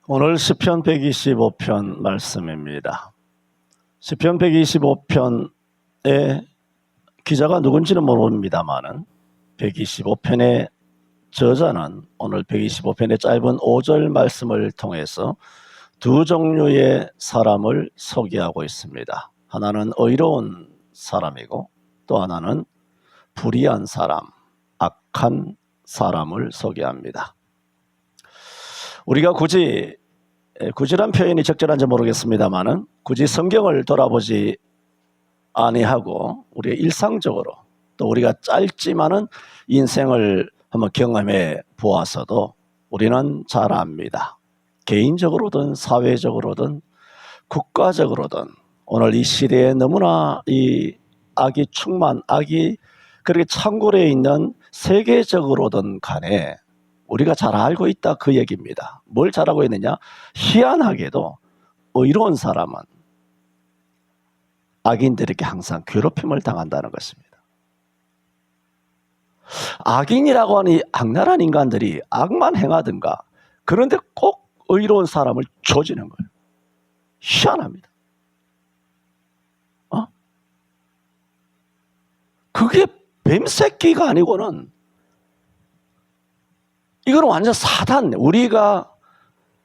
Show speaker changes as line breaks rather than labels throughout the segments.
오늘 시편 125편 말씀입니다. 시편 125편의 기자가 누군지는 모릅니다만은 125편의 저자는 오늘 125편의 짧은 5절 말씀을 통해서 두 종류의 사람을 소개하고 있습니다. 하나는 의로운 사람이고 또 하나는 불의한 사람, 악한 사람을 소개합니다. 우리가 굳이란 표현이 적절한지 모르겠습니다만은 굳이 성경을 돌아보지 아니하고 우리가 일상적으로 또 우리가 짧지만은 인생을 한번 경험해 보아서도 우리는 잘 압니다. 개인적으로든 사회적으로든 국가적으로든 오늘 이 시대에 너무나 이 악이 그렇게 창궐해 있는 세계적으로든 간에 우리가 잘 알고 있다 그 얘기입니다. 뭘 잘 알고 있느냐? 희한하게도 의로운 사람은 악인들에게 항상 괴롭힘을 당한다는 것입니다. 악인이라고 하는 악랄한 인간들이 악만 행하든가 그런데 꼭 의로운 사람을 조지는 거예요. 희한합니다. 그게 뱀새끼가 아니고는 이거는 완전 사단. 우리가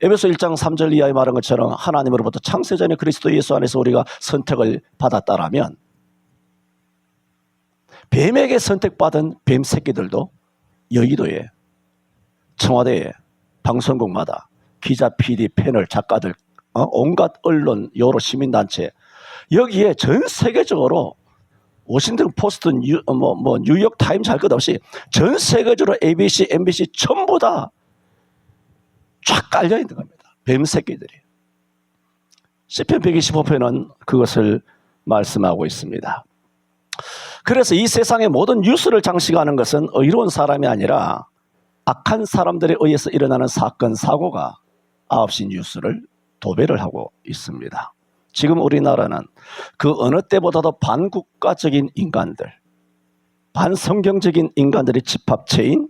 에베소 1장 3절 이하에 말한 것처럼 하나님으로부터 창세전에 그리스도 예수 안에서 우리가 선택을 받았다라면 뱀에게 선택받은 뱀 새끼들도 여의도에 청와대에 방송국마다 기자, PD, 패널, 작가들, 온갖 언론, 여러 시민단체 여기에 전 세계적으로 워싱턴 포스트, 뉴욕 타임즈 할 것 없이 전 세계적으로 ABC, MBC 전부 다 쫙 깔려 있는 겁니다. 뱀 새끼들이. 시편 125편은 그것을 말씀하고 있습니다. 그래서 이 세상의 모든 뉴스를 장식하는 것은 의로운 사람이 아니라 악한 사람들에 의해서 일어나는 사건, 사고가 9시 뉴스를 도배를 하고 있습니다. 지금 우리나라는 그 어느 때보다도 반국가적인 인간들, 반성경적인 인간들의 집합체인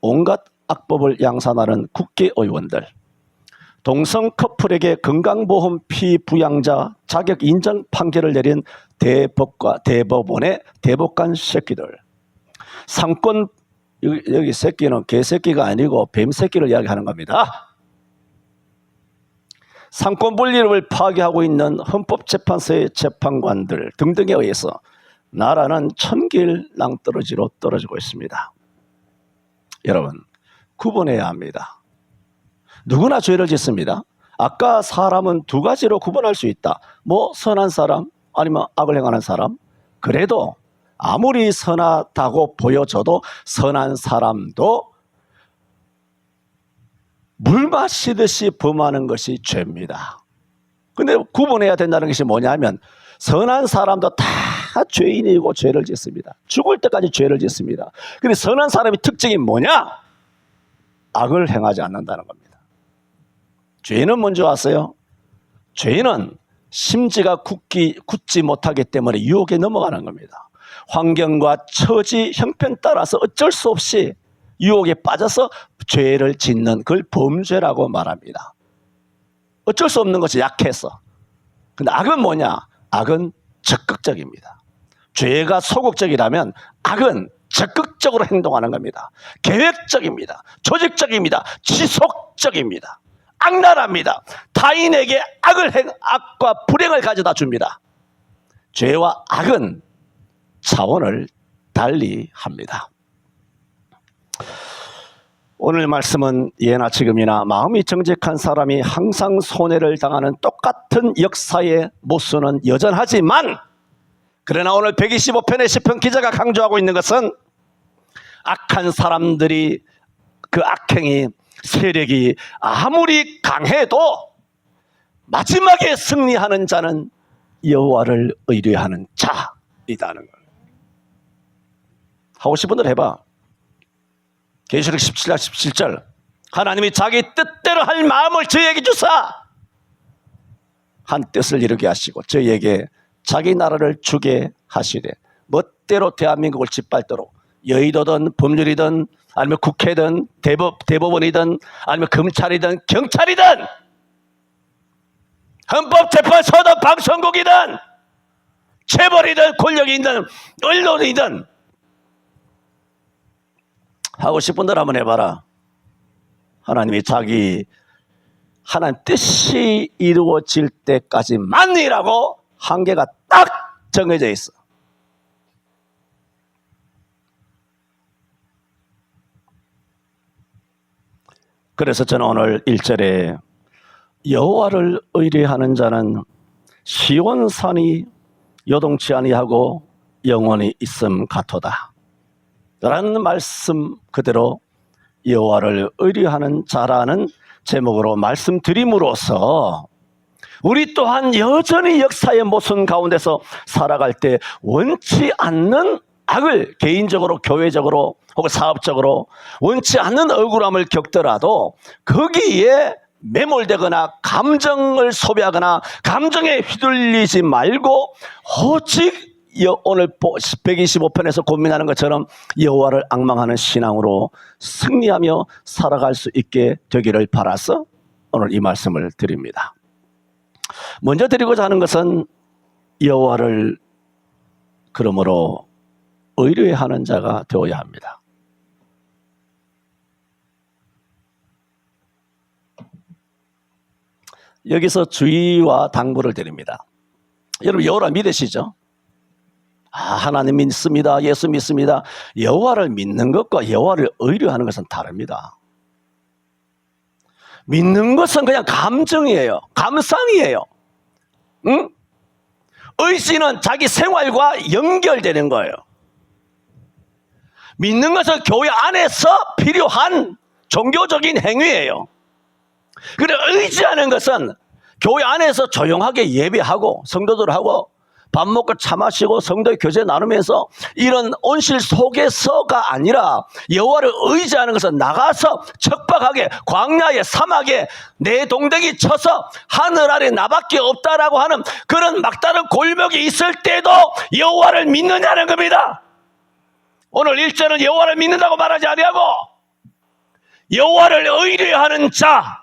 온갖 악법을 양산하는 국회의원들, 동성 커플에게 건강보험 피부양자 자격 인정 판결을 내린 대법원의 대법관 새끼들, 상권, 여기 새끼는 개새끼가 아니고 뱀새끼를 이야기하는 겁니다. 상권 분립을 파괴하고 있는 헌법재판소의 재판관들 등등에 의해서 나라는 천길 낭떠러지로 떨어지고 있습니다. 여러분, 구분해야 합니다. 누구나 죄를 짓습니다. 아까 사람은 두 가지로 구분할 수 있다. 선한 사람 아니면 악을 행하는 사람. 그래도 아무리 선하다고 보여져도 선한 사람도 물 마시듯이 범하는 것이 죄입니다. 근데 구분해야 된다는 것이 뭐냐면 선한 사람도 다 죄인이고 죄를 짓습니다. 죽을 때까지 죄를 짓습니다. 근데 선한 사람의 특징이 뭐냐? 악을 행하지 않는다는 겁니다. 죄는 뭔지 아세요? 죄는 심지가 굳지 못하기 때문에 유혹에 넘어가는 겁니다. 환경과 처지, 형편 따라서 어쩔 수 없이 유혹에 빠져서 죄를 짓는 그걸 범죄라고 말합니다. 어쩔 수 없는 것이 약해서. 근데 악은 뭐냐? 악은 적극적입니다. 죄가 소극적이라면 악은 적극적으로 행동하는 겁니다. 계획적입니다. 조직적입니다. 지속적입니다. 악랄합니다. 타인에게 악과 불행을 가져다 줍니다. 죄와 악은 차원을 달리 합니다. 오늘 말씀은 예나 지금이나 마음이 정직한 사람이 항상 손해를 당하는 똑같은 역사의 모순은 여전하지만 그러나 오늘 125편의 시편 기자가 강조하고 있는 것은 악한 사람들이 그 악행이 세력이 아무리 강해도 마지막에 승리하는 자는 여호와를 의뢰하는 자이다는 걸. 하고 싶은 대로 해봐. 계시록 17장 17절 하나님이 자기 뜻대로 할 마음을 저희에게 주사 한 뜻을 이루게 하시고 저희에게 자기 나라를 주게 하시되 멋대로 대한민국을 짓밟도록 여의도든 법률이든 아니면 국회든 대법원이든 아니면 검찰이든 경찰이든 헌법재판소든 방송국이든 재벌이든 권력이 있든 언론이든 하고 싶은 대로 한번 해봐라. 하나님이 하나님 뜻이 이루어질 때까지만이라고 한계가 딱 정해져 있어. 그래서 저는 오늘 1절에 여호와를 의뢰하는 자는 시온산이 요동치 아니하고 영원히 있음 같도다 라는 말씀 그대로 여호와를 의뢰하는 자라는 제목으로 말씀드림으로써 우리 또한 여전히 역사의 모순 가운데서 살아갈 때 원치 않는 악을 개인적으로 교회적으로 혹은 사업적으로 원치 않는 억울함을 겪더라도 거기에 매몰되거나 감정을 소비하거나 감정에 휘둘리지 말고 오직 오늘 125편에서 고민하는 것처럼 여호와를 앙망하는 신앙으로 승리하며 살아갈 수 있게 되기를 바라서 오늘 이 말씀을 드립니다. 먼저 드리고자 하는 것은 여호와를 그러므로 의뢰하는 자가 되어야 합니다. 여기서 주의와 당부를 드립니다. 여러분 여호와 믿으시죠? 하나님 믿습니다. 예수 믿습니다. 여호와를 믿는 것과 여호와를 의뢰하는 것은 다릅니다. 믿는 것은 그냥 감정이에요. 감상이에요. 응? 의지는 자기 생활과 연결되는 거예요. 믿는 것은 교회 안에서 필요한 종교적인 행위예요. 그래 의지하는 것은 교회 안에서 조용하게 예배하고 성도들하고 밥 먹고 차 마시고 성도의 교제 나누면서 이런 온실 속에서가 아니라 여호와를 의지하는 것은 나가서 척박하게 광야에 사막에 내 동댕이 쳐서 하늘 아래 나밖에 없다라고 하는 그런 막다른 골목이 있을 때도 여호와를 믿느냐는 겁니다. 오늘 1절은 여호와를 믿는다고 말하지 아니하고 여호와를 의뢰하는 자.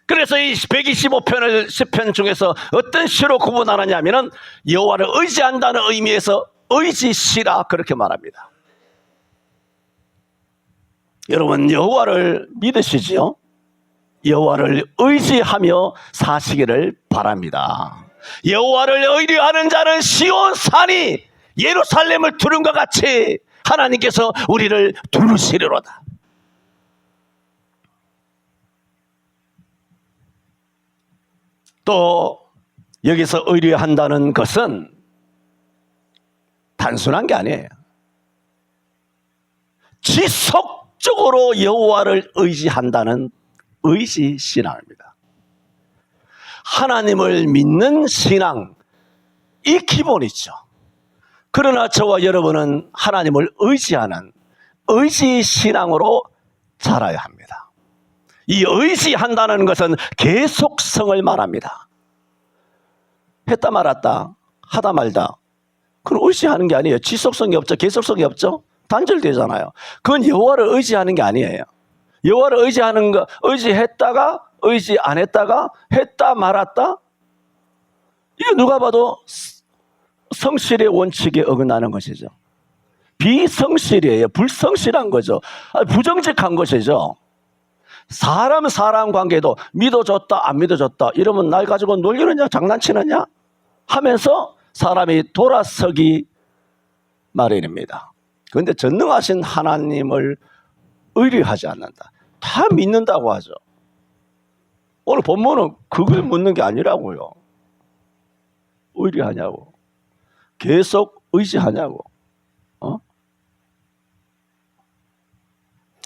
그래서 이 125편을 시편 중에서 어떤 시로 구분하느냐면은 여호와를 의지한다는 의미에서 의지시라 그렇게 말합니다. 여러분 여호와를 믿으시지요? 여호와를 의지하며 사시기를 바랍니다. 여호와를 의뢰하는 자는 시온산이 예루살렘을 두른 것 같이 하나님께서 우리를 두르시리로다. 또 여기서 의뢰한다는 것은 단순한 게 아니에요. 지속적으로 여호와를 의지한다는 의지신앙입니다. 하나님을 믿는 신앙, 이 기본이죠. 그러나 저와 여러분은 하나님을 의지하는 의지신앙으로 자라야 합니다. 이 의지한다는 것은 계속성을 말합니다. 했다 말았다, 하다 말다. 그건 의지하는 게 아니에요. 지속성이 없죠. 계속성이 없죠. 단절되잖아요. 그건 여호와를 의지하는 게 아니에요. 여호와를 의지하는 거, 의지했다가 의지 안 했다가 했다 말았다. 이거 누가 봐도 성실의 원칙에 어긋나는 것이죠. 비성실이에요. 불성실한 거죠. 부정직한 것이죠. 사람 관계도 믿어줬다 안 믿어줬다 이러면 날 가지고 놀리느냐 장난치느냐 하면서 사람이 돌아서기 마련입니다. 그런데 전능하신 하나님을 의뢰하지 않는다. 다 믿는다고 하죠. 오늘 본문은 그걸 묻는 게 아니라고요. 의뢰하냐고, 계속 의지하냐고.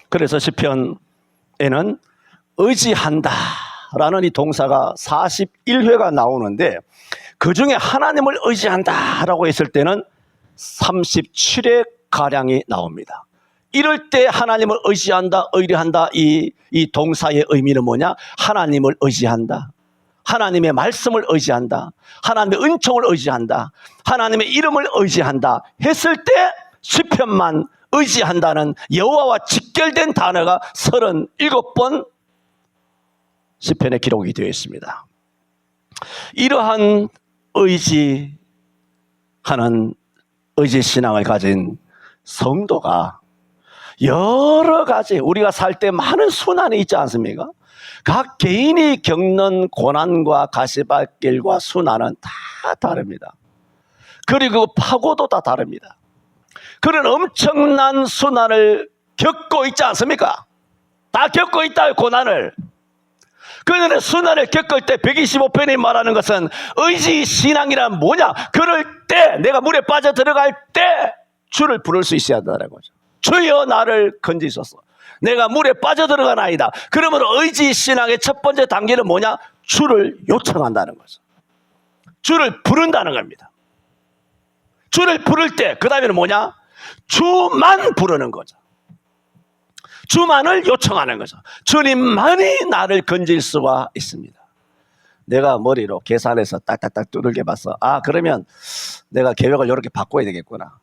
그래서 시편에는 의지한다라는 이 동사가 41회가 나오는데 그 중에 하나님을 의지한다라고 했을 때는 37회 가량이 나옵니다. 이럴 때 하나님을 의지한다, 의뢰한다 이 동사의 의미는 뭐냐? 하나님을 의지한다. 하나님의 말씀을 의지한다. 하나님의 은총을 의지한다. 하나님의 이름을 의지한다 했을 때 시편만 의지한다는 여호와와 직결된 단어가 37번 시편에 기록이 되어 있습니다. 이러한 의지하는 의지신앙을 가진 성도가 여러 가지 우리가 살 때 많은 순환이 있지 않습니까? 각 개인이 겪는 고난과 가시밭길과 순환은 다 다릅니다. 그리고 파고도 다 다릅니다. 그런 엄청난 순환을 겪고 있지 않습니까? 다 겪고 있다, 고난을. 그런 순환을 겪을 때 125편이 말하는 것은 의지신앙이란 뭐냐? 그럴 때, 내가 물에 빠져 들어갈 때 주를 부를 수 있어야 한다는 거죠. 주여 나를 건지소서. 내가 물에 빠져 들어가나이다. 그러면 의지신앙의 첫 번째 단계는 뭐냐? 주를 요청한다는 거죠. 주를 부른다는 겁니다. 주를 부를 때 그 다음에는 뭐냐? 주만 부르는 거죠. 주만을 요청하는 거죠. 주님만이 나를 건질 수가 있습니다. 내가 머리로 계산해서 딱딱딱 두들겨 봤어. 아, 그러면 내가 계획을 이렇게 바꿔야 되겠구나.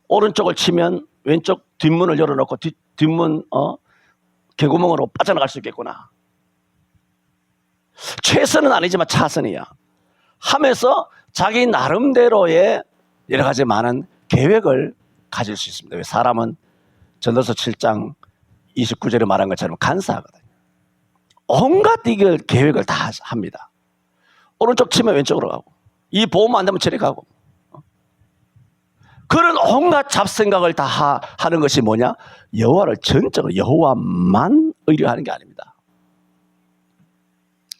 오른쪽을 치면 왼쪽 뒷문을 열어놓고 뒷문 개구멍으로 빠져나갈 수 있겠구나. 최선은 아니지만 차선이야 하면서 자기 나름대로의 여러 가지 많은 계획을 가질 수 있습니다. 왜? 사람은 전도서 7장 29절에 말한 것처럼 간사하거든요. 온갖 이걸 계획을 다 합니다. 오른쪽 치면 왼쪽으로 가고, 이 보험 안 되면 저리 가고. 그런 온갖 잡생각을 다 하는 것이 뭐냐? 여호와를 전적으로 여호와만 의뢰하는 게 아닙니다.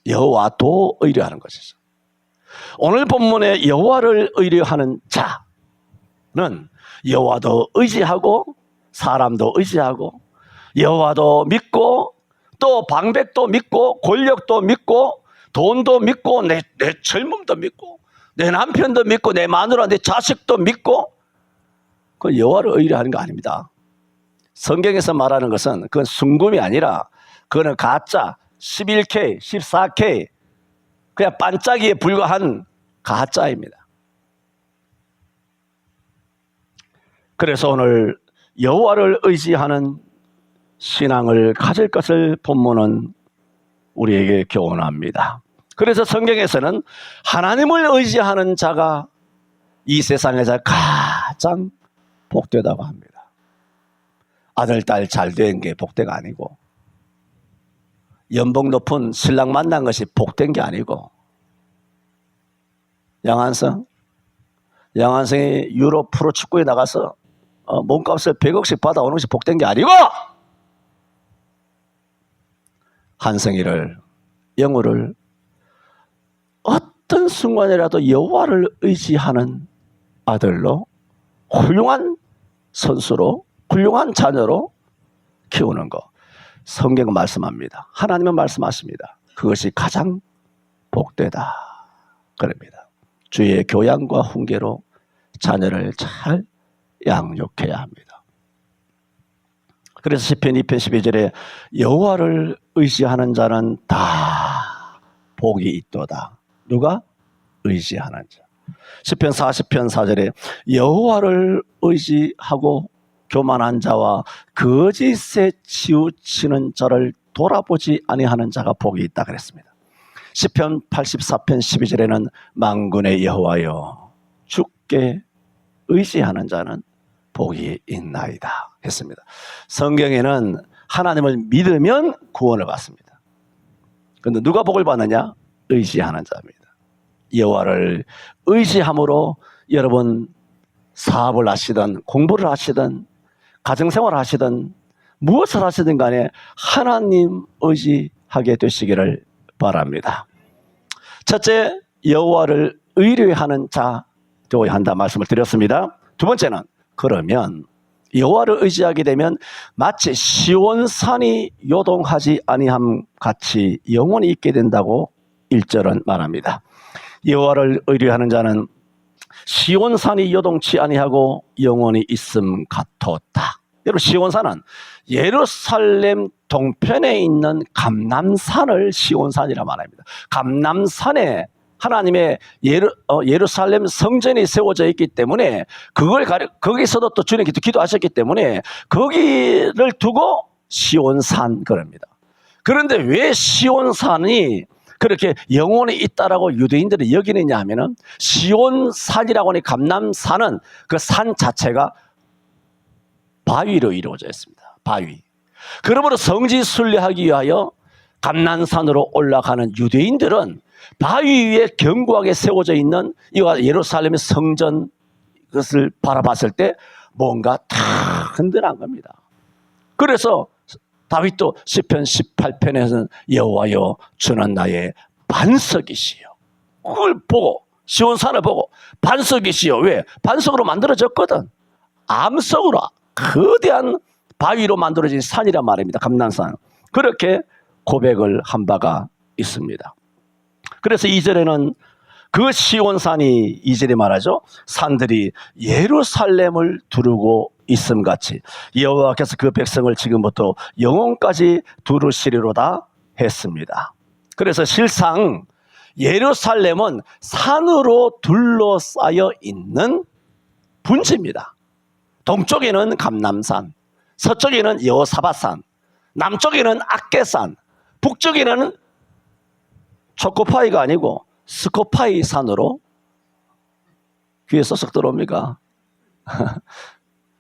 여호와도 의뢰하는 것이죠. 오늘 본문에 여호와를 의뢰하는 자는 여호와도 의지하고 사람도 의지하고 여호와도 믿고 또 방백도 믿고 권력도 믿고 돈도 믿고 내 젊음도 믿고 내 남편도 믿고 내 마누라 내 자식도 믿고 그 여호와를 의뢰하는 거 아닙니다. 성경에서 말하는 것은 그건 순금이 아니라 그거는 가짜 11K, 14K 그냥 반짝이에 불과한 가짜입니다. 그래서 오늘 여호와를 의지하는 신앙을 가질 것을 본문은 우리에게 교훈합니다. 그래서 성경에서는 하나님을 의지하는 자가 이 세상에서 가장 복되다고 합니다. 아들, 딸 잘 된 게 복되가 아니고 연봉 높은 신랑 만난 것이 복된 게 아니고 양한성이 유럽 프로축구에 나가서 몸값을 100억씩 받아오는 것이 복된 게 아니고 한성이를 영우를 어떤 순간이라도 여호와를 의지하는 아들로 훌륭한 선수로 훌륭한 자녀로 키우는 것 성경은 말씀합니다. 하나님은 말씀하십니다. 그것이 가장 복되다 그럽니다. 주의 교양과 훈계로 자녀를 잘 양육해야 합니다. 그래서 시편 2편 12절에 여호와를 의지하는 자는 다 복이 있도다. 누가? 의지하는 자. 시편 40편 4절에 여호와를 의지하고 교만한 자와 거짓에 치우치는 자를 돌아보지 아니하는 자가 복이 있다 그랬습니다. 시편 84편 12절에는 만군의 여호와여 주께 의지하는 자는 복이 있나이다 했습니다. 성경에는 하나님을 믿으면 구원을 받습니다. 그런데 누가 복을 받느냐? 의지하는 자입니다. 여호와를 의지함으로 여러분 사업을 하시든 공부를 하시든 가정생활을 하시든 무엇을 하시든 간에 하나님 의지하게 되시기를 바랍니다. 첫째, 여호와를 의뢰하는 자 되어야 한다 말씀을 드렸습니다. 두 번째는 그러면 여호와를 의지하게 되면 마치 시온산이 요동하지 아니함 같이 영원히 있게 된다고 1절은 말합니다. 여호와를 의뢰하는 자는 시온산이 요동치 아니하고 영원히 있음 같았다. 여러분 시온산은 예루살렘 동편에 있는 감람산을 시온산이라 말합니다. 감람산에 하나님의 예루살렘 성전이 세워져 있기 때문에 거기서도 또 주님께 기도하셨기 때문에 거기를 두고 시온산 그럽니다. 그런데 왜 시온산이 그렇게 영혼이 있다라고 유대인들이 여기느냐 하면은 시온산이라고 하는 감람산은 그 산 자체가 바위로 이루어져 있습니다. 바위. 그러므로 성지 순례하기 위하여 감람산으로 올라가는 유대인들은 바위 위에 견고하게 세워져 있는 이와 예루살렘의 성전 것을 바라봤을 때 뭔가 다 흔들한 겁니다. 그래서 다윗도 시편 18편에서는 여호와여 주는 나의 반석이시여. 그걸 보고 시온산을 보고 반석이시여. 왜? 반석으로 만들어졌거든. 암석으로 거대한 바위로 만들어진 산이란 말입니다. 감람산. 그렇게 고백을 한 바가 있습니다. 그래서 2절에는 그 시온산이 2절에 말하죠. 산들이 예루살렘을 두르고 있음같이 여호와께서 그 백성을 지금부터 영원까지 두르시리로다 했습니다. 그래서 실상 예루살렘은 산으로 둘러싸여 있는 분지입니다. 동쪽에는 감람산, 서쪽에는 여호사밧산, 남쪽에는 악개산, 북쪽에는 초코파이가 아니고 스코파이 산으로 귀에 쏙쏙 들어옵니까?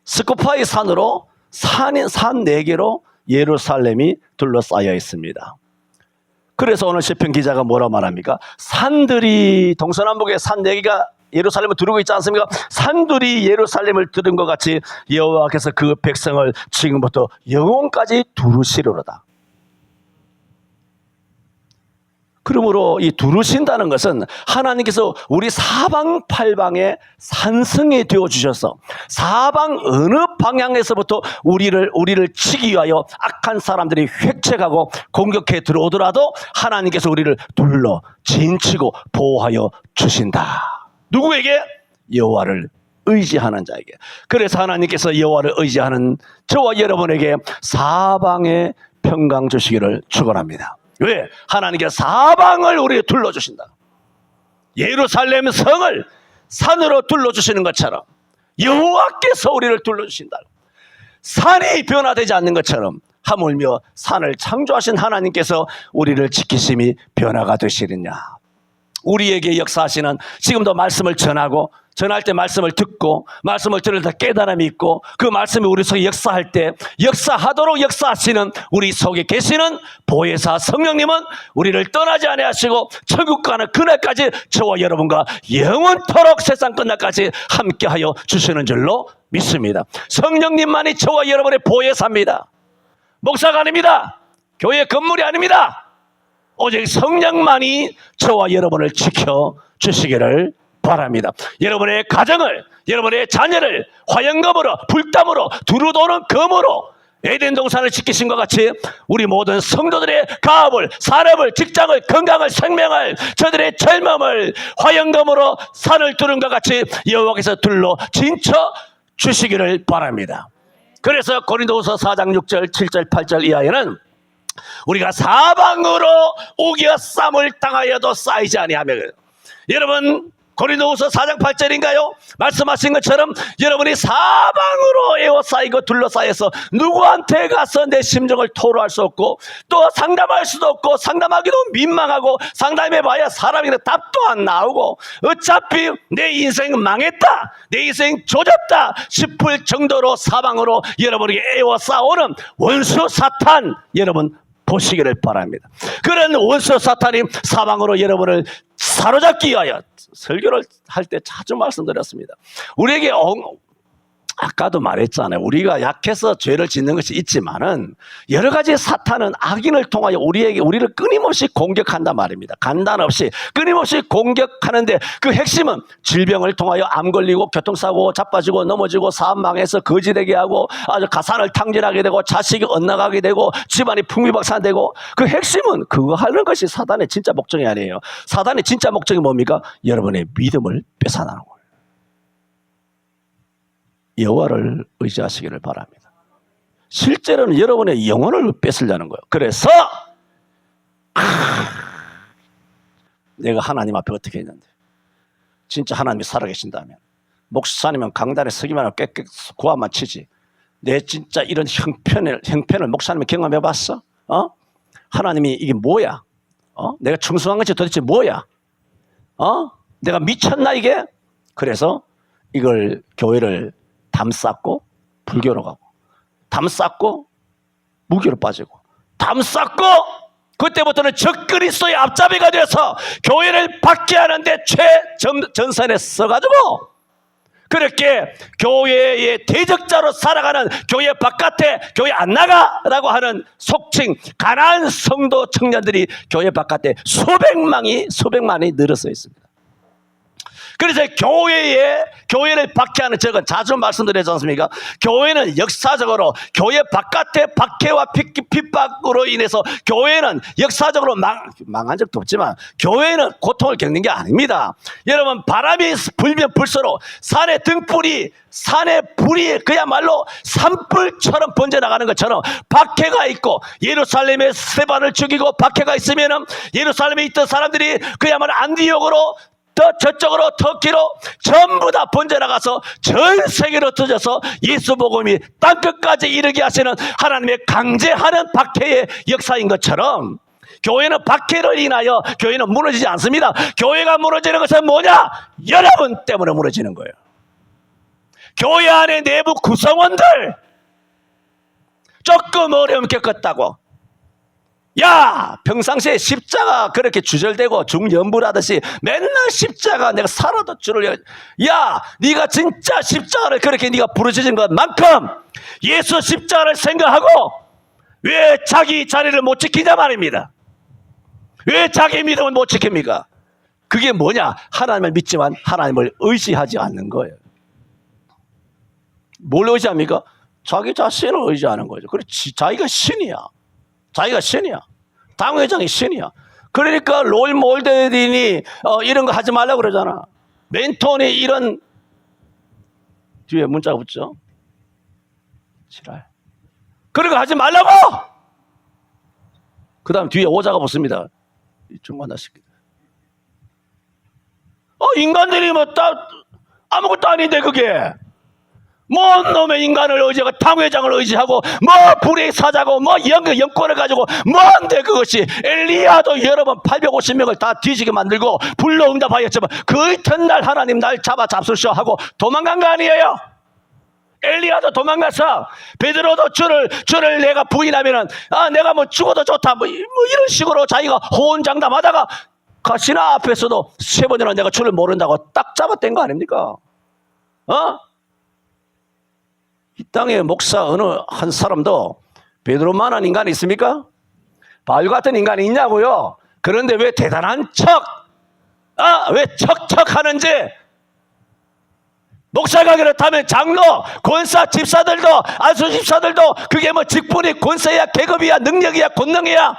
스코파이 산으로 산 4개로 예루살렘이 둘러싸여 있습니다. 그래서 오늘 시편 기자가 뭐라 말합니까? 산들이 동서남북의 산 4개가 예루살렘을 두르고 있지 않습니까? 산들이 예루살렘을 두른 것 같이 여호와께서 그 백성을 지금부터 영원까지 두르시리로다. 그러므로 이 두르신다는 것은 하나님께서 우리 사방팔방에 산성이 되어주셔서 사방 어느 방향에서부터 우리를 치기 위하여 악한 사람들이 획책하고 공격해 들어오더라도 하나님께서 우리를 둘러 진치고 보호하여 주신다. 누구에게? 여호와를 의지하는 자에게. 그래서 하나님께서 여호와를 의지하는 저와 여러분에게 사방에 평강 주시기를 축원합니다. 왜? 하나님께서 사방을 우리에 둘러주신다. 예루살렘 성을 산으로 둘러주시는 것처럼 여호와께서 우리를 둘러주신다. 산이 변화되지 않는 것처럼 하물며 산을 창조하신 하나님께서 우리를 지키심이 변화가 되시느냐. 우리에게 역사하시는 지금도 말씀을 전할 때 말씀을 듣고 말씀을 들을 때 깨달음이 있고 그 말씀이 우리 속에 역사할 때 역사하도록 역사하시는 우리 속에 계시는 보혜사 성령님은 우리를 떠나지 아니하시고 천국 가는 그날까지 저와 여러분과 영원토록 세상 끝날까지 함께하여 주시는 줄로 믿습니다. 성령님만이 저와 여러분의 보혜사입니다. 목사가 아닙니다. 교회 건물이 아닙니다. 오직 성령만이 저와 여러분을 지켜주시기를 바랍니다. 여러분의 가정을, 여러분의 자녀를 화영검으로, 불담으로, 두루도는 검으로 에덴 동산을 지키신 것 같이 우리 모든 성도들의 가업을, 산업을, 직장을, 건강을, 생명을, 저들의 젊음을 화영검으로 산을 두른 것 같이 여호와께서 둘러 진쳐 주시기를 바랍니다. 그래서 고린도후서 4장 6절, 7절, 8절 이하에는 우리가 사방으로 우겨쌈을 당하여도 쌓이지 아니하며, 여러분 고린도후서 4장 8절인가요? 말씀하신 것처럼 여러분이 사방으로 에워싸이고 둘러싸여서 누구한테 가서 내 심정을 토로할 수 없고 또 상담할 수도 없고 상담하기도 민망하고 상담해봐야 사람이나 답도 안 나오고 어차피 내 인생 망했다, 내 인생 조졌다 싶을 정도로 사방으로 여러분에게 에워싸오는 원수 사탄 여러분 보시기를 바랍니다. 그런 원수 사탄이 사방으로 여러분을 사로잡기 위하여, 설교를 할 때 자주 말씀드렸습니다. 우리에게 아까도 말했잖아요. 우리가 약해서 죄를 짓는 것이 있지만은 여러 가지 사탄은 악인을 통하여 우리를 끊임없이 공격한단 말입니다. 간단 없이 끊임없이 공격하는데 그 핵심은 질병을 통하여 암 걸리고 교통사고 자빠지고 넘어지고 사업 망해서 거지되게 하고 아주 가산을 탕진하게 되고 자식이 엇나가게 되고 집안이 풍비박산되고, 그 핵심은 그거 하는 것이 사단의 진짜 목적이 아니에요. 사단의 진짜 목적이 뭡니까? 여러분의 믿음을 뺏어나는 거예요. 여호와를 의지하시기를 바랍니다. 실제로는 여러분의 영혼을 뺏으려는 거예요. 그래서 내가 하나님 앞에 어떻게 했는데, 진짜 하나님이 살아계신다면 목사님은 강단에 서기만 하고 깨끗 고함만 치지, 내 진짜 이런 형편을 목사님이 경험해 봤어? 하나님이 이게 뭐야? 내가 충성한 것이 도대체 뭐야? 내가 미쳤나 이게? 그래서 이걸 교회를 담쌓고 불교로 가고, 담쌓고 무교로 빠지고, 담쌓고 그때부터는 적그리스도의 앞잡이가 돼서 교회를 박해하는데 최전선에 서가지고 그렇게 교회의 대적자로 살아가는, 교회 바깥에 교회 안 나가라고 하는 속칭 가난한 성도 청년들이 교회 바깥에 수백만이 늘어서 있습니다. 그래서 교회를 박해하는, 제가 자주 말씀드리지 않습니까? 교회는 역사적으로 교회 바깥의 박해와 핍박으로 인해서 교회는 역사적으로 망한 적도 없지만 교회는 고통을 겪는 게 아닙니다. 여러분, 바람이 불면 불수록 산의 불이 그야말로 산불처럼 번져나가는 것처럼 박해가 있고, 예루살렘에 스데반을 죽이고 박해가 있으면은 예루살렘에 있던 사람들이 그야말로 안디옥으로 더 저쪽으로 터키로 전부 다 번져나가서 전 세계로 터져서 예수 복음이 땅끝까지 이르게 하시는 하나님의 강제하는 박해의 역사인 것처럼, 교회는 박해를 인하여 교회는 무너지지 않습니다. 교회가 무너지는 것은 뭐냐? 여러분 때문에 무너지는 거예요. 교회 안에 내부 구성원들 조금 어려움 겪었다고, 야, 평상시에 십자가 그렇게 주절되고 중연불하듯이 맨날 십자가 내가 살아도 주를, 야, 네가 진짜 십자가를 그렇게 네가 부르짖은 것만큼 예수 십자가를 생각하고 왜 자기 자리를 못 지키냐 말입니다. 왜 자기 믿음을 못 지킵니까? 그게 뭐냐? 하나님을 믿지만 하나님을 의지하지 않는 거예요. 뭘 의지합니까? 자기 자신을 의지하는 거죠. 그렇지, 자기가 신이야. 당회장이 신이야. 그러니까 롤모델이니 이런 거 하지 말라고 그러잖아. 멘토니 이런, 뒤에 문자가 붙죠. 지랄. 그런 거 하지 말라고! 그 다음 뒤에 오자가 붙습니다. 중간다시기. 인간들이 아무것도 아닌데 그게. 뭔 놈의 인간을 의지하고 당회장을 의지하고 불의 사자고 영권을 가지고 뭔데 그것이. 엘리야도 여러 번 850명을 다 뒤지게 만들고 불로 응답하였지만 그 이튿날 하나님 날 잡수시오 하고 도망간 거 아니에요? 엘리야도 도망가서 베드로도 주를 내가 부인하면은 내가 죽어도 좋다 이런 식으로 자기가 호언장담하다가 가시나 앞에서도 3번이나 내가 주를 모른다고 딱 잡아댄 거 아닙니까? 이 땅에 목사 어느 한 사람도 베드로만한 인간이 있습니까? 바울 같은 인간이 있냐고요? 그런데 왜 대단한 왜 척척하는지. 목사가 그렇다면 장로, 권사, 집사들도, 안수 집사들도 그게 직분이 권세야, 계급이야, 능력이야, 권능이야,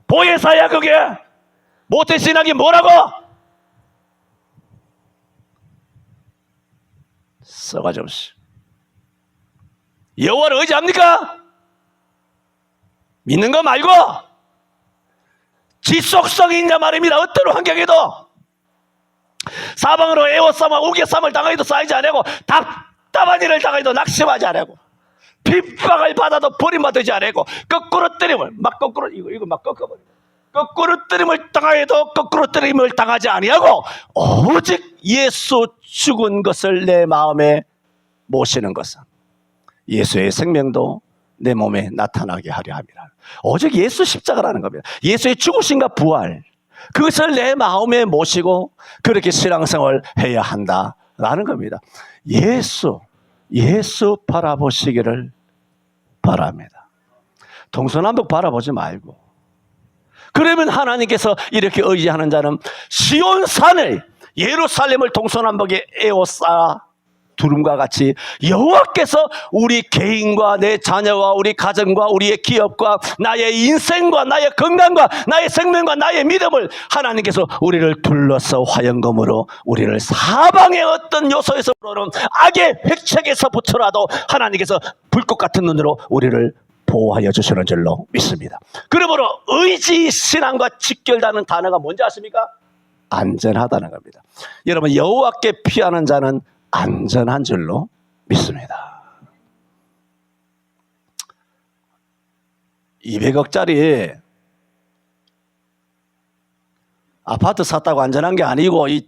보혜사야. 그게 모태신앙이 뭐라고? 써가지 없이 여호와를 의지합니까? 믿는 거 말고 지속성이 있냐 말입니다. 어떤 환경에도 사방으로 애워싸마 우겨쌈을 당하기도 쌓이지 않고, 답답한 일을 당하기도 낙심하지 않고, 핍박을 받아도 버림받지 않고, 거꾸로 때림을 이거 막 꺾어버리고, 거꾸로 때림을 당하여도 거꾸로 때림을 당하지 아니하고 오직 예수 죽은 것을 내 마음에 모시는 것은 예수의 생명도 내 몸에 나타나게 하려 함이라. 오직 예수 십자가라는 겁니다. 예수의 죽으심과 부활, 그것을 내 마음에 모시고 그렇게 신앙생활을 해야 한다라는 겁니다. 예수 바라보시기를 바랍니다. 동서남북 바라보지 말고. 그러면 하나님께서 이렇게 의지하는 자는 시온산을, 예루살렘을 동서남북에 에워싸 두름과 같이 여호와께서 우리 개인과 내 자녀와 우리 가정과 우리의 기업과 나의 인생과 나의 건강과 나의 생명과 나의 믿음을 하나님께서 우리를 둘러서 화영검으로 우리를 사방의 어떤 요소에서는 악의 획책에서부터라도 하나님께서 불꽃 같은 눈으로 우리를 보호하여 주시는 줄로 믿습니다. 그러므로 의지 신앙과 직결되는 단어가 뭔지 아십니까? 안전하다는 겁니다. 여러분, 여호와께 피하는 자는 안전한 줄로 믿습니다. 200억짜리 아파트 샀다고 안전한 게 아니고 이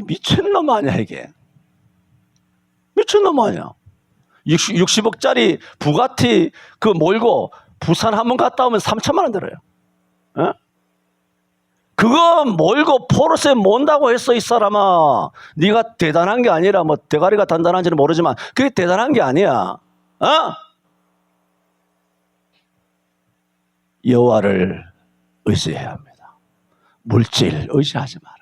미친놈 아니야 이게. 미친놈 아니야. 60억짜리 부가티 그 몰고 부산 한번 갔다 오면 3천만 원 들어요. 어? 그거 몰고 포르쉐 몬다고 했어 이 사람아. 네가 대단한 게 아니라 뭐 대가리가 단단한지는 모르지만 그게 대단한 게 아니야. 어? 여호와를 의지해야 합니다. 물질 의지하지 말아요.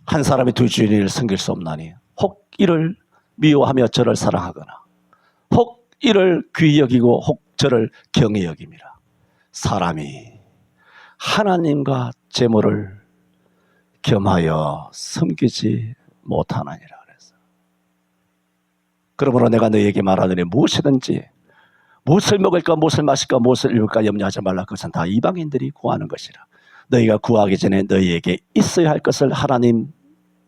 한 사람이 두 주인을 섬길 수 없나니 혹 이를 미워하며 저를 사랑하거나 혹 이를 귀히 여기고 혹 저를 경히 여김이라. 사람이 하나님과 재물을 겸하여 섬기지 못하나니라 그랬어요. 그러므로 내가 너희에게 말하노니 무엇이든지 무엇을 먹을까 무엇을 마실까 무엇을 입을까 염려하지 말라. 그것은 다 이방인들이 구하는 것이라. 너희가 구하기 전에 너희에게 있어야 할 것을 하나님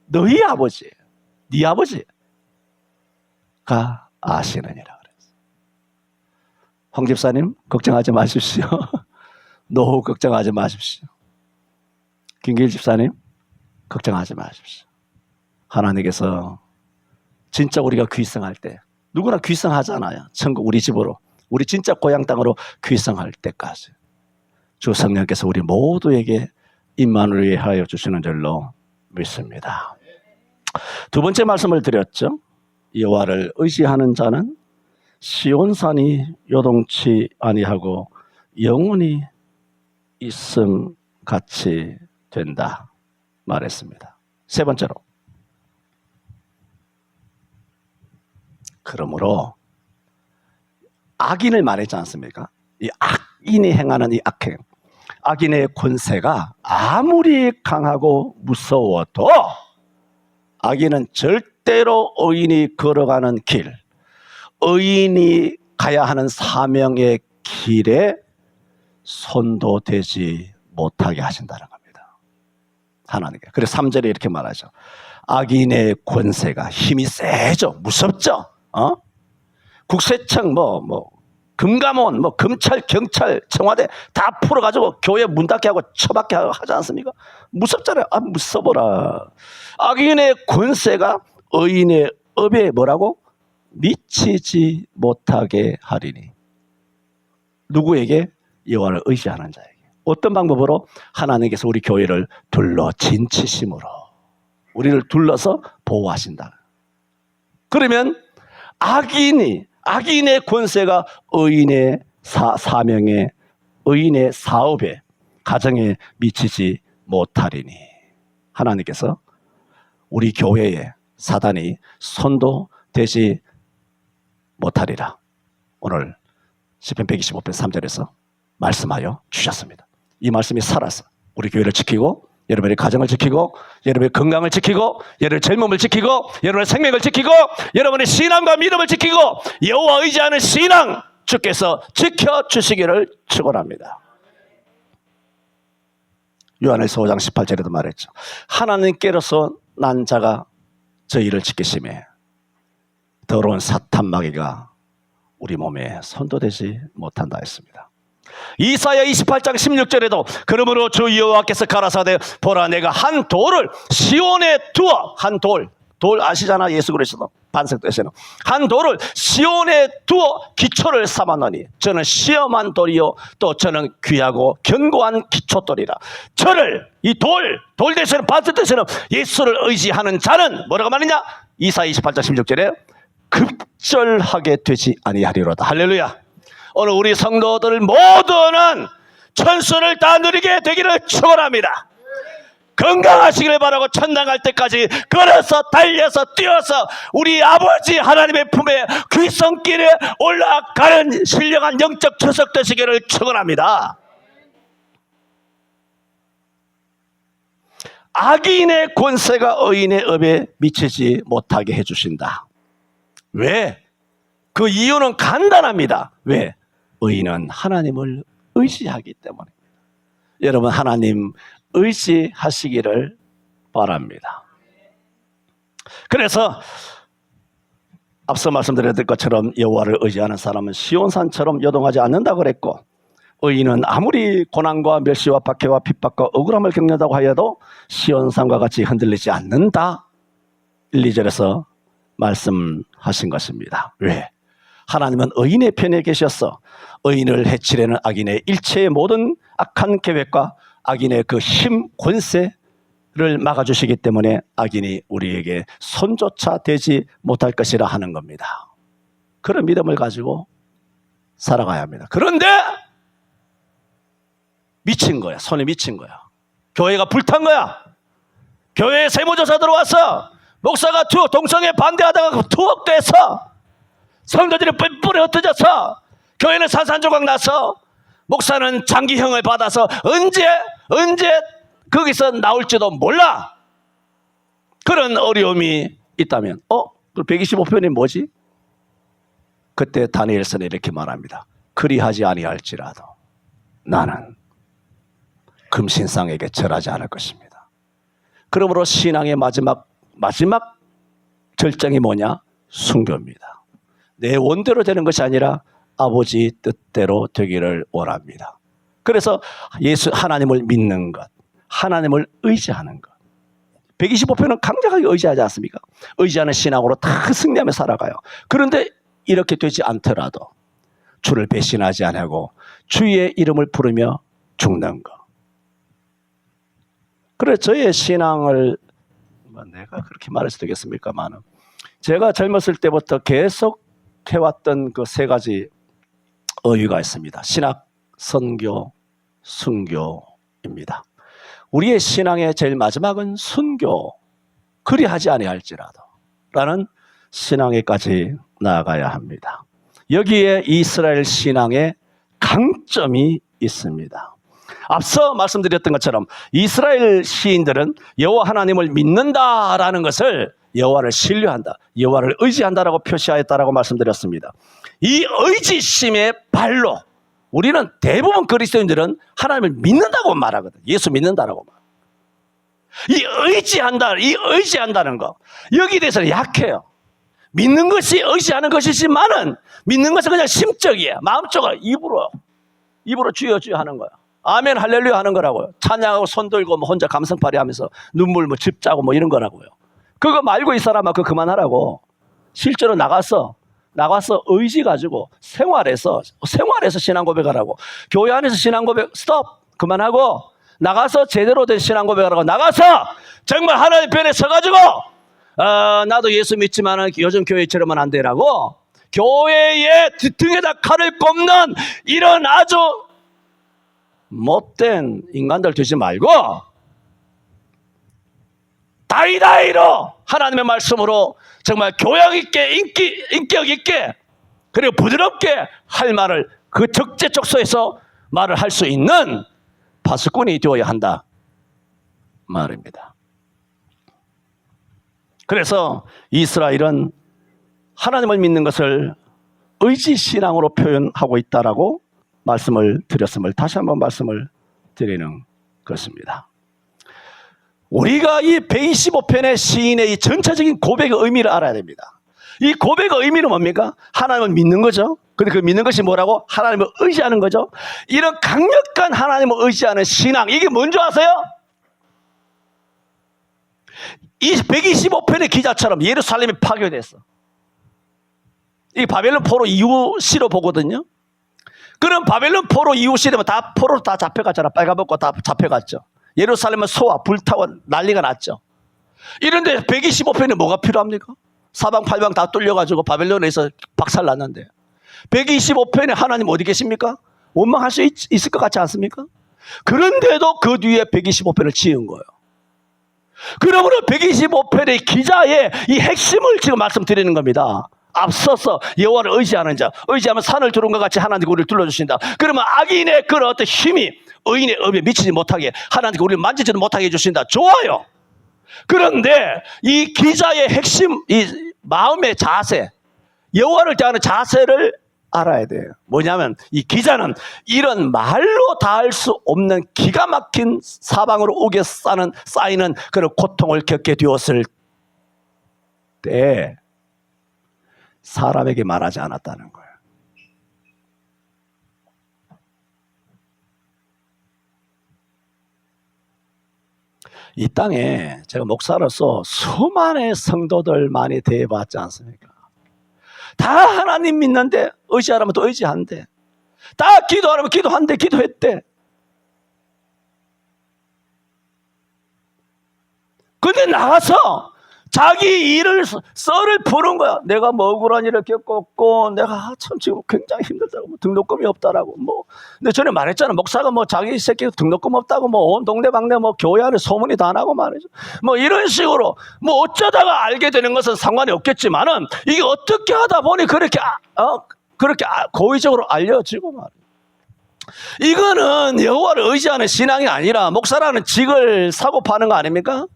너희 아버지 네 아버지가 아시느니라 그랬어요. 황 집사님 걱정하지 마십시오. 노후 걱정하지 마십시오. 김길 집사님 걱정하지 마십시오. 하나님께서 진짜 우리가 귀성할 때 누구나 귀성하잖아요. 천국 우리 집으로 우리 진짜 고향 땅으로 귀성할 때까지 주 성령께서 우리 모두에게 임마누엘 하여 주시는 줄로 믿습니다. 두 번째 말씀을 드렸죠. 여호와를 의지하는 자는 시온산이 요동치 아니하고 영원히 있음같이 된다 말했습니다. 세 번째로 그러므로 악인을 말했지 않습니까? 이 악인이 행하는 이 악행, 악인의 권세가 아무리 강하고 무서워도 악인은 절대로 의인이 걸어가는 길, 의인이 가야 하는 사명의 길에 손도 대지 못하게 하신다는 겁니다. 하나님께. 그래서 3절에 이렇게 말하죠. 악인의 권세가 힘이 세죠. 무섭죠. 국세청 금감원 검찰 경찰 청와대 다 풀어가지고 교회 문 닫게 하고 처박게 하지 않습니까? 무섭잖아요. 무서워라. 악인의 권세가 의인의 업에 뭐라고? 미치지 못하게 하리니. 누구에게? 여호와를 의지하는 자에게. 어떤 방법으로? 하나님께서 우리 교회를 둘러 진치심으로 우리를 둘러서 보호하신다. 그러면 악인의 권세가 의인의 사명에, 의인의 사업에, 가정에 미치지 못하리니. 하나님께서 우리 교회에 사단이 손도 대지 못하리라. 오늘 시편 125편 3절에서 말씀하여 주셨습니다. 이 말씀이 살아서 우리 교회를 지키고 여러분의 가정을 지키고 여러분의 건강을 지키고 여러분의 젊음을 지키고 여러분의 생명을 지키고 여러분의 신앙과 믿음을 지키고 여호와 의지하는 신앙 주께서 지켜주시기를 축원합니다. 요한일서 5장 18절에도 말했죠. 하나님께로서 난 자가 저희를 지키심에 더러운 사탄 마귀가 우리 몸에 손도 대지 못한다 했습니다. 이사야 28장 16절에도 그러므로 주 여호와께서 가라사대 보라 내가 한 돌을 시온에 두어. 한 돌 아시잖아. 예수 그리스도 반석 되시는 한 돌을 시온에 두어 기초를 삼았노니 저는 시험한 돌이요 또 저는 귀하고 견고한 기초돌이라. 저를 이 돌 되시는 반석 되시는 예수를 의지하는 자는 뭐라고 말하냐? 이사야 28장 16절에 급절하게 되지 아니하리로다. 할렐루야. 오늘 우리 성도들 모두는 천수를 다 누리게 되기를 축원합니다. 건강하시기를 바라고 천당 갈 때까지 걸어서 달려서 뛰어서 우리 아버지 하나님의 품에 귀성길에 올라가는 신령한 영적 초석 되시기를 축원합니다. 악인의 권세가 의인의 업에 미치지 못하게 해주신다. 왜? 그 이유는 간단합니다. 왜? 의인은 하나님을 의지하기 때문입니다. 여러분 하나님 의지하시기를 바랍니다. 그래서 앞서 말씀드렸던 것처럼 여호와를 의지하는 사람은 시온산처럼 요동하지 않는다고 그랬고 의인은 아무리 고난과 멸시와 박해와 핍박과 억울함을 겪는다고 하여도 시온산과 같이 흔들리지 않는다. 1, 2절에서 말씀하신 것입니다. 왜? 하나님은 의인의 편에 계셔서 의인을 해치려는 악인의 일체의 모든 악한 계획과 악인의 그 힘, 권세를 막아주시기 때문에 악인이 우리에게 손조차 대지 못할 것이라 하는 겁니다. 그런 믿음을 가지고 살아가야 합니다. 그런데 미친 거야. 손에 미친 거야. 교회가 불탄 거야. 교회에 세무조사 들어와서 목사가 동성애 반대하다가 투옥돼서 성도들이 뿔뿔이 흩어져서 교회는 산산조각 나서 목사는 장기형을 받아서 언제 거기서 나올지도 몰라. 그런 어려움이 있다면 그 125편이 뭐지? 그때 다니엘서는 이렇게 말합니다. 그리하지 아니할지라도 나는 금신상에게 절하지 않을 것입니다. 그러므로 신앙의 마지막 절정이 뭐냐? 순교입니다. 내 원대로 되는 것이 아니라 아버지 뜻대로 되기를 원합니다. 그래서 하나님을 믿는 것, 하나님을 의지하는 것. 125편은 강력하게 의지하지 않습니까? 의지하는 신앙으로 다 승리하며 살아가요. 그런데 이렇게 되지 않더라도 주를 배신하지 않고 주의 이름을 부르며 죽는 것. 그래 저의 신앙을 내가 그렇게 말해서 되겠습니까만은 제가 젊었을 때부터 계속 해왔던 그 세 가지 의의가 있습니다. 신학, 선교, 순교입니다. 우리의 신앙의 제일 마지막은 순교, 그리하지 아니할지라도 라는 신앙에까지 나아가야 합니다. 여기에 이스라엘 신앙의 강점이 있습니다. 앞서 말씀드렸던 것처럼 이스라엘 시인들은 여호와 하나님을 믿는다라는 것을 여호와를 신뢰한다, 여호와를 의지한다라고 표시하였다라고 말씀드렸습니다. 이 의지심의 발로 우리는 대부분 그리스도인들은 하나님을 믿는다고 말하거든. 예수 믿는다라고 말. 이 의지한다는 거 여기에 대해서는 약해요. 믿는 것이 의지하는 것이지만은 믿는 것은 그냥 심적이에요. 마음적으로 입으로 주여 주여 하는 거야. 아멘 할렐루야 하는 거라고요. 찬양하고 손 들고 뭐 혼자 감성팔이 하면서 눈물 뭐 집 짜고 뭐 이런 거라고요. 그거 말고 이 사람아 그거 그만하라고. 실제로 나가서 의지 가지고 생활에서 신앙 고백하라고. 교회 안에서 신앙 고백 스톱 그만하고 나가서 제대로 된 신앙 고백하라고. 나가서 정말 하나님 편에 서가지고 나도 예수 믿지만 요즘 교회처럼은 안 되라고. 교회의 등에다 칼을 꼽는 이런 아주 못된 인간들 되지 말고 다이다이로 하나님의 말씀으로 정말 교양 있게 인격 있게 그리고 부드럽게 할 말을 그 적재적소에서 말을 할 수 있는 파수꾼이 되어야 한다 말입니다. 그래서 이스라엘은 하나님을 믿는 것을 의지신앙으로 표현하고 있다라고 말씀을 드렸음을 다시 한번 말씀을 드리는 것입니다. 우리가 이 125편의 시인의 이 전체적인 고백의 의미를 알아야 됩니다. 이 고백의 의미는 뭡니까? 하나님을 믿는 거죠. 근데 그 믿는 것이 뭐라고? 하나님을 의지하는 거죠. 이런 강력한 하나님을 의지하는 신앙, 이게 뭔지 아세요? 이 125편의 기자처럼 예루살렘이 파괴됐어. 이 바벨론 포로 이후 시로 보거든요. 그럼 바벨론 포로 이후 시대면 다 포로로 다 잡혀갔잖아. 빨가벗고 다 잡혀갔죠. 예루살렘은 소화, 불타고 난리가 났죠. 이런데 125편에 뭐가 필요합니까? 사방팔방 다 뚫려가지고 바벨론에서 박살났는데 125편에 하나님 어디 계십니까? 원망할 수 있을 것 같지 않습니까? 그런데도 그 뒤에 125편을 지은 거예요. 그러므로 125편의 기자의 이 핵심을 지금 말씀드리는 겁니다. 앞서서 여호와를 의지하는 자, 의지하면 산을 두른 것 같이 하나님께 우리를 둘러주신다. 그러면 악인의 그런 어떤 힘이 의인의 업에 미치지 못하게 하나님께 우리를 만지지도 못하게 해주신다. 좋아요. 그런데 이 기자의 핵심, 이 마음의 자세, 여호와를 대하는 자세를 알아야 돼요. 뭐냐면 이 기자는 이런 말로 다 할 수 없는 기가 막힌 사방으로 옥에 쌓이는 그런 고통을 겪게 되었을 때 사람에게 말하지 않았다는 거예요. 이 땅에 제가 목사로서 수많은 성도들 많이 대해봤지 않습니까? 다 하나님 믿는데 의지하라면 또 의지한대. 다 기도하라면 기도한대, 기도했대. 근데 나가서 자기 일을 썰을 푸는 거야. 내가 뭐 억울한 일을 겪었고 내가 참 지금 굉장히 힘들다고, 뭐 등록금이 없다라고, 뭐 근데 전에 말했잖아. 목사가 뭐 자기 새끼 등록금 없다고 뭐 온 동네방네 뭐 교회 안에 소문이 다 나고 말이죠. 뭐 이런 식으로 뭐 어쩌다가 알게 되는 것은 상관이 없겠지만은 이게 어떻게 하다 보니 그렇게 고의적으로 알려지고 말이죠. 이거는 여호와를 의지하는 신앙이 아니라 목사라는 직을 사고 파는 거 아닙니까?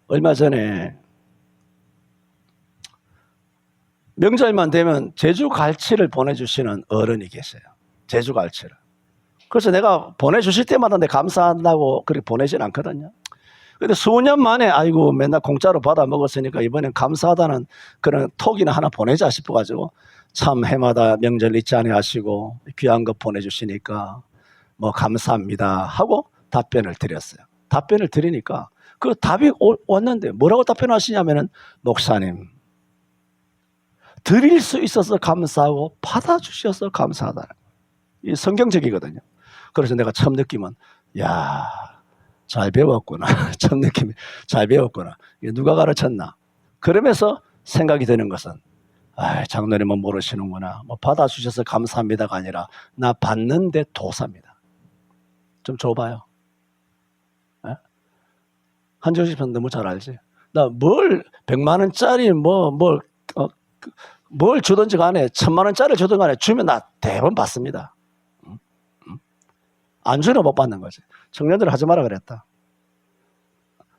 얼마 전에 명절만 되면 제주 갈치를 보내주시는 어른이 계세요. 제주 갈치를. 그래서 내가 보내주실 때마다 내가 감사한다고 그렇게 보내진 않거든요. 근데 수년 만에 아이고 맨날 공짜로 받아 먹었으니까 이번엔 감사하다는 그런 톡이나 하나 보내자 싶어가지고 참 해마다 명절 잊지 않게 하시고 귀한 것 보내주시니까 뭐 감사합니다 하고 답변을 드렸어요. 답변을 드리니까 그 답이 왔는데 뭐라고 답변하시냐면은 목사님 드릴 수 있어서 감사하고 받아주셔서 감사하다. 이 성경적이거든요. 그래서 내가 처음 느낌은 야, 잘 배웠구나. 처음 느낌이 잘 배웠구나. 이게 누가 가르쳤나. 그러면서 생각이 드는 것은 장로님은 모르시는구나. 뭐 받아주셔서 감사합니다가 아니라 나 받는데 도사입니다. 좀 줘봐요. 한정식 편 너무 잘 알지? 나 뭘 100만 원짜리 뭘 주든지 간에 1000만 원짜리 주든 간에 주면 나 대부분 받습니다. 안 주면 못 받는 거지. 청년들 하지 마라 그랬다.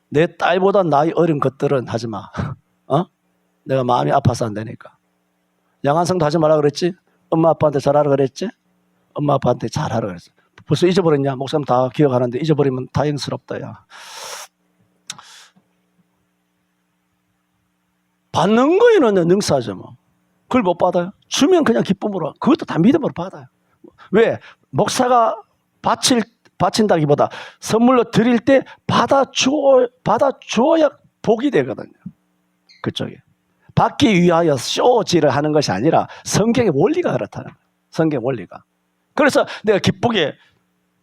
내 딸보다 나이 어린 것들은 하지 마. 내가 마음이 아파서 안 되니까. 양한성도 하지 마라 그랬지? 엄마 아빠한테 잘하라 그랬지? 엄마 아빠한테 잘하라 그랬어. 벌써 잊어버렸냐? 목사님 다 기억하는데 잊어버리면 다행스럽다 야. 받는 거에는 능사죠 뭐. 그걸 못 받아요? 주면 그냥 기쁨으로, 그것도 다 믿음으로 받아요. 왜? 목사가 바친다기보다 선물로 드릴 때 받아주어야 복이 되거든요. 그쪽에. 받기 위하여 쇼지를 하는 것이 아니라 성경의 원리가 그렇다는 거예요. 성경의 원리가. 그래서 내가 기쁘게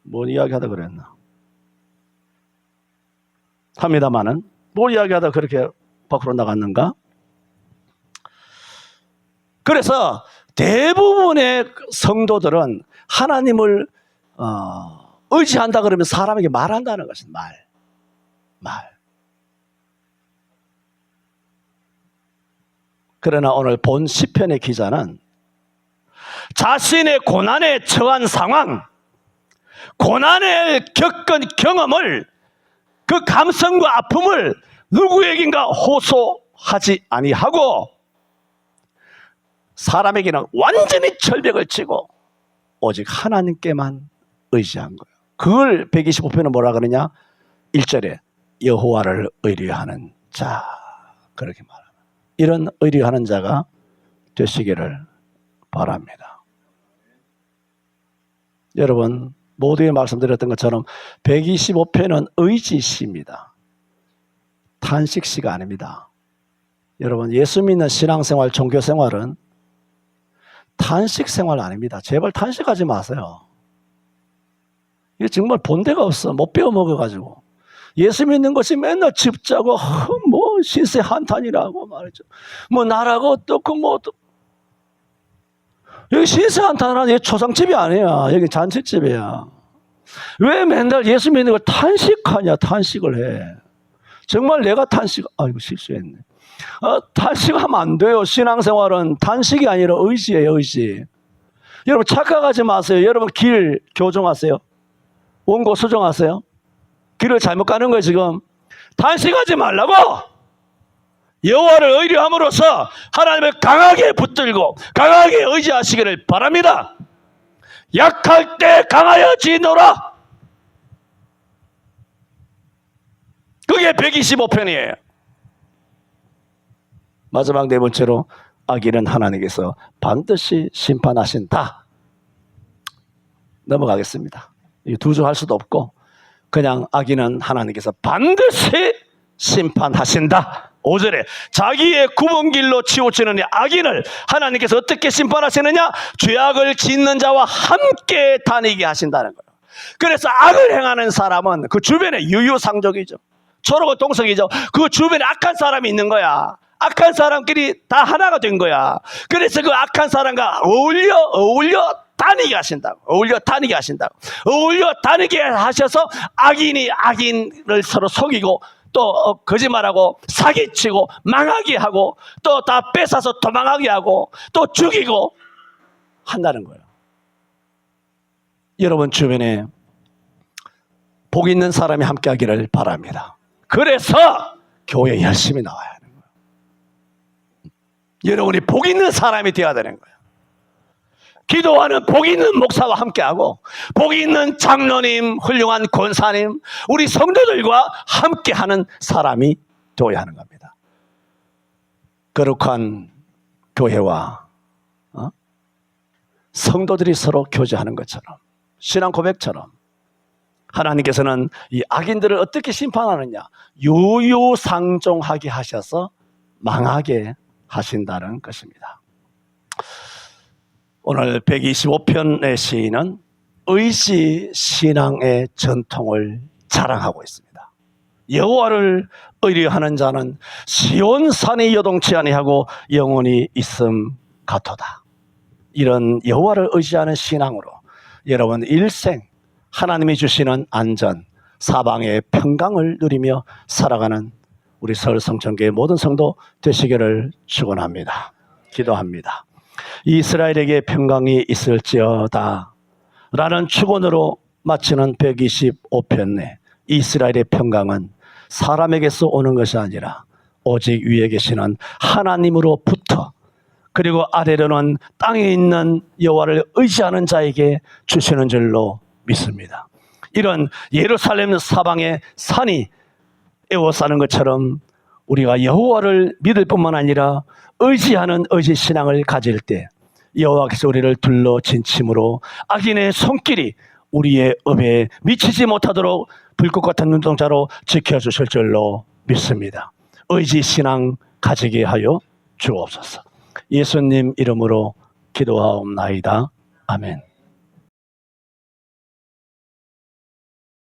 뭔 이야기하다 그랬나 합니다만은 뭘 이야기하다 그렇게 밖으로 나갔는가? 그래서 대부분의 성도들은 하나님을 의지한다 그러면 사람에게 말한다는 것은 말. 그러나 오늘 본 시편의 기자는 자신의 고난에 처한 상황, 고난을 겪은 경험을, 그 감성과 아픔을 누구에겐가 호소하지 아니하고 사람에게는 완전히 절벽을 치고 오직 하나님께만 의지한 거예요. 그걸 125편은 뭐라 그러냐? 1절에 여호와를 의뢰하는 자, 그렇게 말합니다. 이런 의뢰하는 자가 되시기를 바랍니다. 여러분 모두에 말씀드렸던 것처럼 125편은 의지시입니다. 탄식시가 아닙니다. 여러분 예수 믿는 신앙생활, 종교생활은 탄식생활 아닙니다. 제발 탄식하지 마세요. 이게 정말 본데가 없어. 못 배워 먹어가지고. 예수 믿는 것이 맨날 집자고 뭐 신세 한탄이라고 말이죠. 뭐 나라고 어떻고 뭐 어떻고. 여기 신세 한탄은 여기 초상집이 아니야. 여기 잔치집이야. 왜 맨날 예수 믿는 걸 탄식하냐? 탄식을 해. 정말 내가 아이고 실수했네. 탄식하면 안 돼요. 신앙생활은 탄식이 아니라 의지예요. 의지. 여러분 착각하지 마세요. 여러분 길 교정하세요. 원고 수정하세요. 길을 잘못 가는 거예요 지금. 탄식하지 말라고. 여호와를 의뢰함으로써 하나님을 강하게 붙들고 강하게 의지하시기를 바랍니다. 약할 때 강하여지노라. 그게 125편이에요. 마지막 네 번째로 악인은 하나님께서 반드시 심판하신다. 넘어가겠습니다. 두 줄 할 수도 없고 그냥 악인은 하나님께서 반드시 심판하신다. 5절에 자기의 굽은 길로 치우치는 악인을 하나님께서 어떻게 심판하시느냐? 죄악을 짓는 자와 함께 다니게 하신다는 거예요. 그래서 악을 행하는 사람은 그 주변에 유유상종이죠. 초록의 동석이죠. 그 주변에 악한 사람이 있는 거야. 악한 사람끼리 다 하나가 된 거야. 그래서 그 악한 사람과 어울려 다니게 하신다고. 어울려 다니게 하셔서 악인이 악인을 서로 속이고 또 거짓말하고 사기치고 망하게 하고 또 다 뺏어서 도망하게 하고 또 죽이고 한다는 거예요. 여러분 주변에 복 있는 사람이 함께 하기를 바랍니다. 그래서 교회에 열심히 나와야 하는 거예요. 여러분이 복 있는 사람이 되어야 되는 거예요. 기도하는 복 있는 목사와 함께하고 복 있는 장로님, 훌륭한 권사님, 우리 성도들과 함께하는 사람이 되어야 하는 겁니다. 거룩한 교회와 성도들이 서로 교제하는 것처럼 신앙 고백처럼 하나님께서는 이 악인들을 어떻게 심판하느냐? 유유상종하게 하셔서 망하게 하신다는 것입니다. 오늘 125편의 시인은 의지 신앙의 전통을 자랑하고 있습니다. 여호와를 의뢰하는 자는 시온 산이 요동치 아니하고 영원히 있음 같도다. 이런 여호와를 의지하는 신앙으로 여러분 일생 하나님이 주시는 안전, 사방의 평강을 누리며 살아가는 우리 서울성천교회 모든 성도 되시기를 축원합니다. 기도합니다. 이스라엘에게 평강이 있을지어다 라는 축원으로 마치는 125편의 이스라엘의 평강은 사람에게서 오는 것이 아니라 오직 위에 계시는 하나님으로부터 그리고 아래로는 땅에 있는 여호와를 의지하는 자에게 주시는 줄로 믿습니다. 이런 예루살렘 사방의 산이 에워싸는 것처럼 우리가 여호와를 믿을 뿐만 아니라 의지하는 의지신앙을 가질 때 여호와께서 우리를 둘러 진침으로 악인의 손길이 우리의 업에 미치지 못하도록 불꽃 같은 눈동자로 지켜주실 줄로 믿습니다. 의지신앙 가지게 하여 주옵소서. 예수님 이름으로 기도하옵나이다. 아멘.